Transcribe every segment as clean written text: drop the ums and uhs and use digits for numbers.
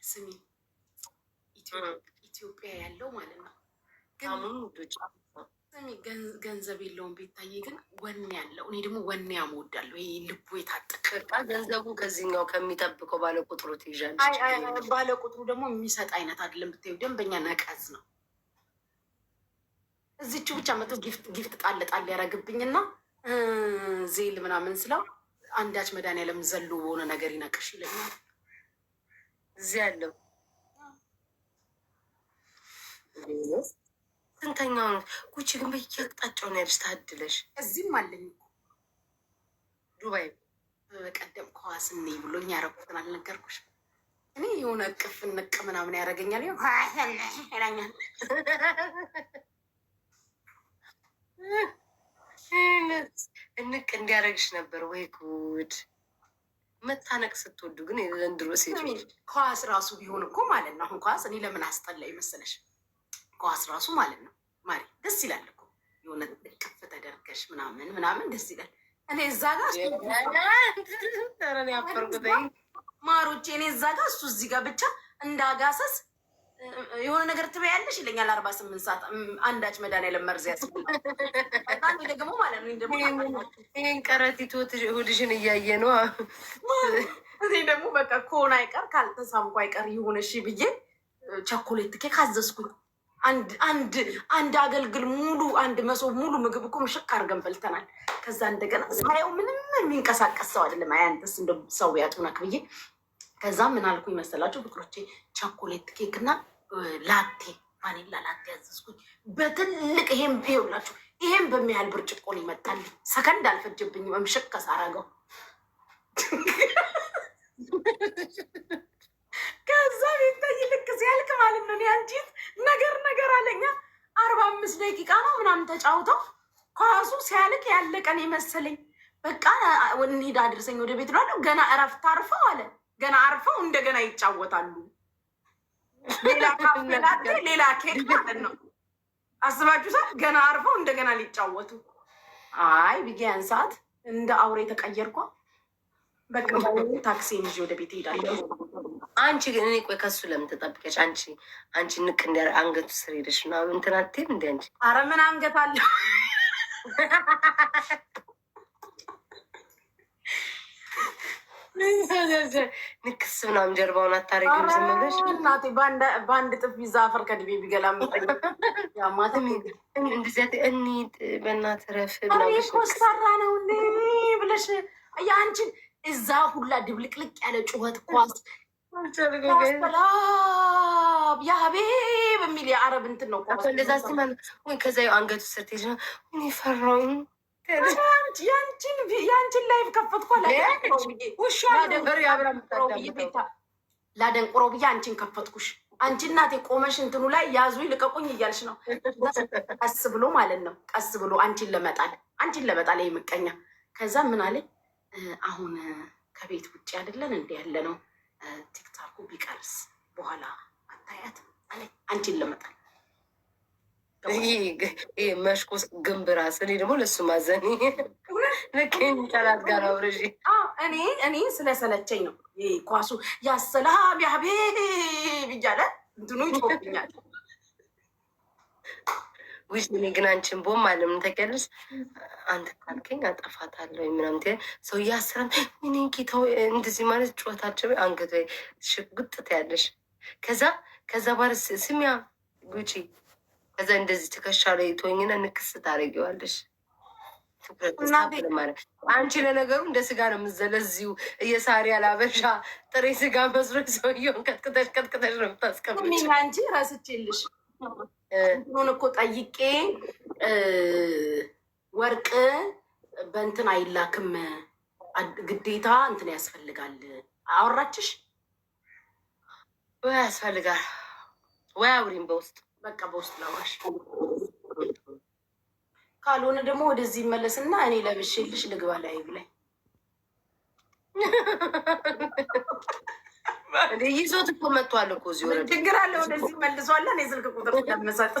ስሚ ኢትዮጵያ ያለው ማለት ነው። ስሚ ገንዘብ የለውም ቤታዬ፣ ግን ወኔ ያለው። እኔ ደግሞ ወኔ ያምወዳለሁ። ይሄ ልቡ የታጠቀ ገንዘቡ ከዚህኛው ከሚጠብቀው ባለቁጥሩ ትይዣለች። ባለቁጥሩ ደግሞ የሚሰጥ አይነት አይደለም። ብታዩ ደንበኛ ነቀዝ ነው። እዚቹ ብቻ መቶ ጊፍት ጣል ጣል ያደረግብኝና ዜል ምናምን ስለው አንዳች መድኃኒዓለም ዘሎ በሆነ ነገር ይነቅሽ ይለኛል። እዚህ ያለው ስንተኛውን ጉቺ ግን በየአቅጣጫው ነው ያለሽ። ታድለሽ። እዚህም አለኝ ዱባይ በቀደም ከዋስ እኔ ብሎኝ ያረኩትን አልነገርኩሽ? እኔ የሆነ ቅፍ ንቅ ምናምን ያደርገኛል ይለኛል። እንቅ እንዲያደርግሽ ነበር ወይ ጉድ! መታነቅ ስትወዱ ግን የዘንድሮ ሴቶች ከዋስ ራሱ ቢሆን እኮ ማለት ነው። አሁን ከዋስ እኔ ለምን አስጠላኝ መሰለሽ? ከዋስ ራሱ ማለት ነው ማሪ ደስ ይላል እኮ የሆነ ቅፍ ተደርገሽ ምናምን ደስ ይላል። እኔ እዛ ጋር ማሮቼ፣ እኔ እዛ ጋር እሱ እዚህ ጋር ብቻ እንዳጋሰስ የሆነ ነገር ትበያለሽ ይለኛል። 48 ሰዓት አንዳች መድኃኒዓለም መርዝ ያስብላል ደግሞ ማለት ነው። ይህን ቀረቲቶ ሁድሽን እያየ ነው። እኔ ደግሞ በቃ ከሆነ አይቀር ካልተሳምኩ አይቀር ይሁን እሺ ብዬ ቸኮሌት ኬክ አዘዝኩኝ። አንድ አገልግል ሙሉ አንድ መሶብ ሙሉ ምግብ እኮ ምሽክ አድርገን በልተናል። ከዛ እንደገና ሳየው ምንም የሚንቀሳቀስ ሰው አይደለም። አያንተስ እንደ ሰው ያጡናክ ብዬ ከዛ ምን አልኩ ይመስላችሁ ፍቅሮቼ? ቸኮሌት ኬክ እና ላቴ ቫኒላ ላቴ ያዘዝኩኝ በትልቅ ይሄም ይኸውላችሁ፣ ይሄም በሚያህል ብርጭቆ ነው ይመጣል። ሰከንድ አልፈጀብኝም። ምሽክ ከሳረገው ከዛ ቤታይ ልክ ሲያልቅ ማለት ነው ያንቺት ነገር አለኛ። 45 ደቂቃ ነው ምናምን ተጫውተው ኳሱ ሲያልቅ ያለቀን የመሰለኝ። በቃ እንሂድ አድርሰኝ ወደ ቤት ላለው ገና እረፍት አርፈው አለ። ገና አርፈው እንደገና ይጫወታሉ። ሌላ ኬክ ማለት ነው። አስባችሁታል? ገና አርፈው እንደገና ሊጫወቱ። አይ ብዬያን ሰዓት እንደ አውሬ ተቀየርኳ። በቃ ታክሲ ይዤ ወደ ቤት ሄዳለሁ። አንቺ ግን እኔ ቆይ ከሱ ለምን ተጠብቀሽ? አንቺ ንቅ እንዲያ አንገቱ ስር ሄደሽ ምናምን እንትን አትይም እንደ አንቺ። አረ ምን አንገት አለው? ንክስ ምናምን ጀርባውን አታረጊም? ዝም ብለሽ እናቴ በአንድ ጥፊ ዛፈር ከድቤ ቢገላምጠኝ እንደዚያ እንሂድ በእናትህ ረፍ ኮስታራ ነው እንዴ ብለሽ የአንቺን እዛ ሁላ ድብልቅልቅ ያለ ጩኸት ኳስ ያሀቤብ የሚል የአረብ እንትን ነው። እንደዛ ሲማ ወይ ከዛ አንገቱ ስር ትሄጂ ነው። እኔ ፈራሁኝ። ያንቺን ላይቭ ከፈትኳ ላደንቁሮ ብዬ አንቺን ከፈትኩሽ። አንቺ እናቴ ቆመሽ እንትኑ ላይ ያዙ ልቀቁኝ እያልሽ ነው። ቀስ ብሎ ማለት ነው፣ ቀስ ብሎ አንቺን ለመጣል ይሄ ምቀኛ። ከዛ ምን አለኝ፣ አሁን ከቤት ውጭ አይደለን እንዲ ያለ ነው፣ ቲክታኩ ቢቀርስ በኋላ አታያት አለኝ። አንቺን ለመጣል ይህ መሽኮስ ግንብ ራስ። እኔ ደግሞ ለሱ ማዘን ልክንጠላት ጋር አብረሽ እኔ ስለሰለቸኝ ነው። ኳሱ ያሰላም ያቤብ እያለ እንትኑ ይጮብኛል። ዊሽ እኔ ግን አንቺን ቦም አለም ተቀልስ አንተ ካልከኝ አጠፋታለሁ ምናምን ሰው እያስራን እኔ ጌታው እንደዚህ ማለት ጩኸታቸው አንገት ሽጉጥት ያለሽ ከዛ ባር ስሚያ ጉቺ ከዛ እንደዚህ ትከሻ ላይ ትሆኝና ንክስ ታደርጊዋለሽ። ማለት አንቺ ለነገሩ እንደ ስጋ ነው የምዘለዚው እየሳሪ ያላበሻ ጥሬ ስጋ መስሎ ሰውየውን ቀጥቅተሽ ነው የምታስቀምጪ። አንቺ ራስችልሽ ሆን እኮ ጠይቄ ወርቅ በእንትን አይላክም ግዴታ እንትን ያስፈልጋል። አወራችሽ ወይ ያስፈልጋል ወይ አውሪም በውስጥ በቃ በውስጥ ላውራሽ። ካልሆነ ደግሞ ወደዚህ ይመለስና እኔ ለብሼልሽ ልግባ ላይ ብላይ ይዞት እኮ መጥቷል እኮ እዚህ ወረደ ችግር አለ። ወደዚህ መልሷለ። እኔ ስልክ ቁጥር ለመሰጥ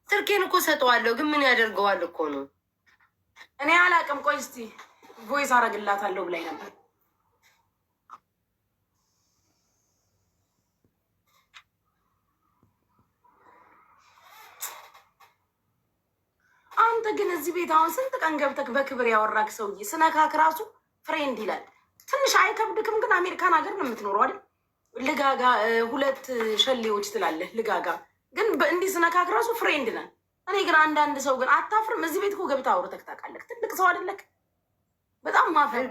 ስልኬን እኮ ሰጠዋለሁ፣ ግን ምን ያደርገዋል እኮ ነው። እኔ አላቅም። ቆይ እስቲ ቮይስ አረግላታለሁ ብላኝ ነበር። አንተ ግን እዚህ ቤት አሁን ስንት ቀን ገብተክ በክብር ያወራክ ሰውዬ ስነካክ ራሱ ፍሬንድ ይላል። ትንሽ አይከብድክም? ግን አሜሪካን ሀገር ነው የምትኖረው አይደል? ልጋጋ ሁለት ሸሌዎች ትላለህ። ልጋጋ ግን እንዲህ ስነካክ ራሱ ፍሬንድ ነን። እኔ ግን አንዳንድ ሰው ግን አታፍርም? እዚህ ቤት እኮ ገብተህ አውርተክ ታውቃለህ። ትልቅ ሰው አይደለክ? በጣም ማፈር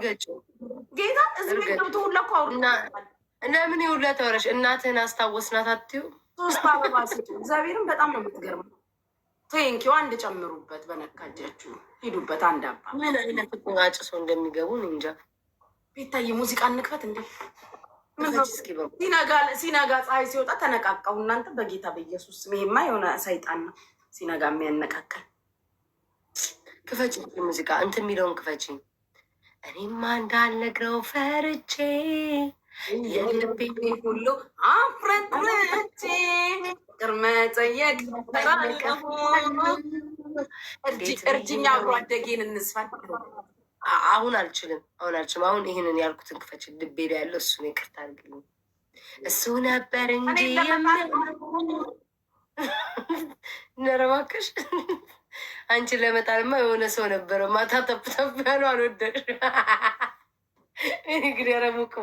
ጌታ እዚህ ቤት ገብቶ ሁላ እኮ አውርተህ ለምን ይውላ ተወረሽ? እናትህን አስታወስናት አትዩ? 3 አበባ ስጡ። እግዚአብሔርን በጣም ነው የምትገርመው። ቴንኪው አንድ ጨምሩበት፣ በነካጃችሁ ሂዱበት። አንድ አባ ምን አይነት አጭሶ እንደሚገቡ እንጃ። ቤታዬ ሙዚቃ እንክፈት እንዴ? ሲነጋ ፀሐይ ሲወጣ ተነቃቃው። እናንተ በጌታ በኢየሱስ ስም ይሄማ የሆነ ሰይጣን ነው ሲነጋ የሚያነቃቀል። ክፈች ሙዚቃ እንትን የሚለውን ክፈች። እኔማ እንዳልነግረው ፈርቼ የልቤ ሁሉ አፍረጥርቼ ቅድመ ጠየቅ እርጅኛ አብሮ አደጌን እንስፋል። አሁን አልችልም። አሁን ይህንን ያልኩትን ክፈች። ልቤ ላይ ያለው እሱ ነው። ይቅርታ አድርግልኝ። እሱ ነበር እንጂ ኧረ እባክሽ አንቺን ለመጣልማ የሆነ ሰው ነበረ። ማታ ጠብጠብ ያሉ አልወደድሽ እንግዲህ ኧረ ሞቅ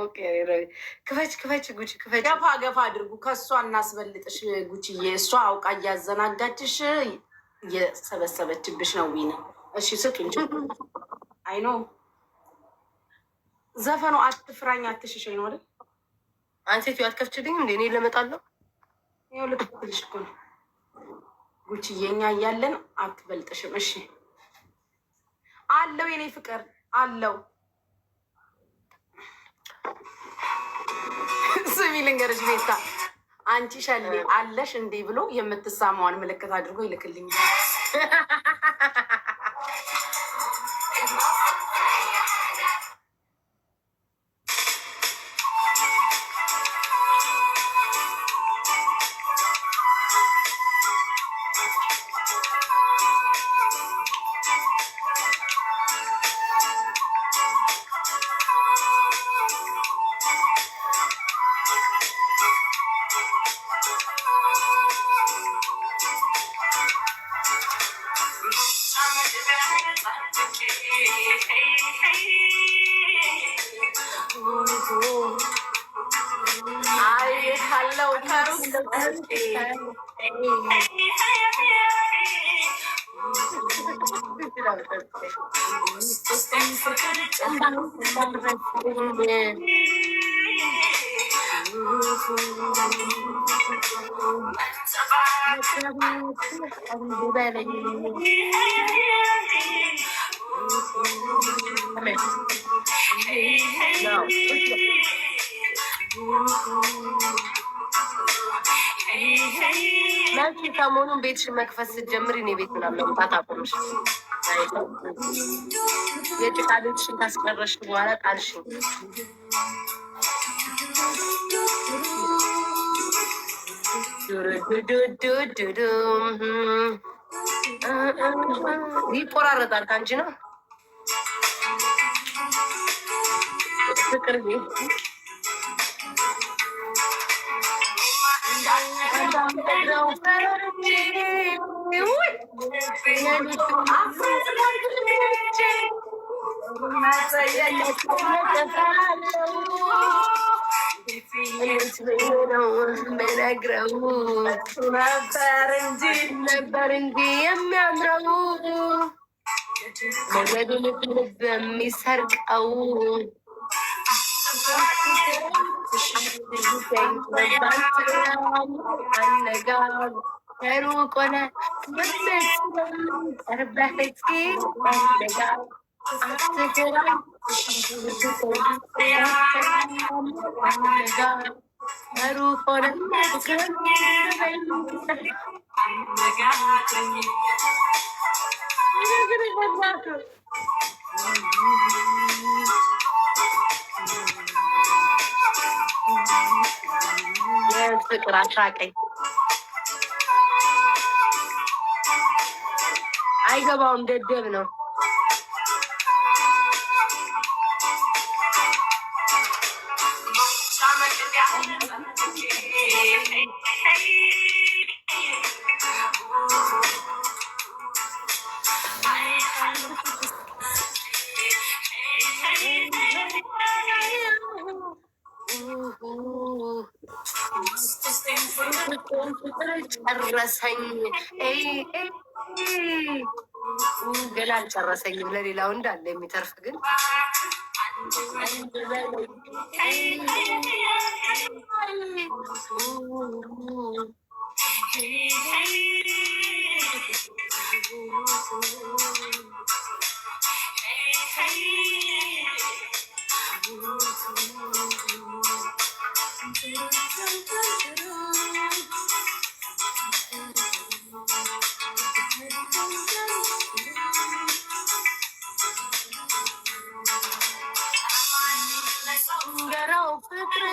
ክፈች ጉቺ ክፈች። ገፋ አድርጉ። ከእሷ እናስበልጥሽ ጉቺዬ። እሷ አውቃ እያዘናጋችሽ እየሰበሰበችብሽ ነው። ዊነ እሺ ስጡ እንጂ አይኖ ዘፈኑ አትፍራኝ አትሽሸኝ ነው አይደል? አንቺ ሴትዮ አትከፍችልኝም እንደ እኔ ለመጣለሁ። ይኸው ልክፍትልሽ እኮ ነው ጉቺዬ። እኛ እያለን አትበልጥሽም። እሺ አለው የኔ ፍቅር አለው። ስሚ ልንገርሽ ቤታ፣ አንቺ ሸሌ አለሽ እንዴ ብሎ የምትሳማዋን ምልክት አድርጎ ይልክልኛል። አለው ናንቺ ሰሞኑን ቤትሽን መክፈት ስትጀምሪ እኔ ቤት ምናምን መምጣት አቆምሽ። የጭቃ ቤትሽን ካስቀረሽ በኋላ ጣልሽኝ። ይቆራረጣል ከአንቺ ነው ፍቅር ነበር እንጂ የሚያምረው ሞገዱን ልብ የሚሰርቀው ሩቅ ሆነ ቀርበህ ሩቅ ሆነ ፍቅር አሻቀኝ። አይገባውም፣ ደደብ ነው። ጨረሰኝ ገና አልጨረሰኝም። ለሌላው እንዳለ የሚተርፍ ግን ፍቅር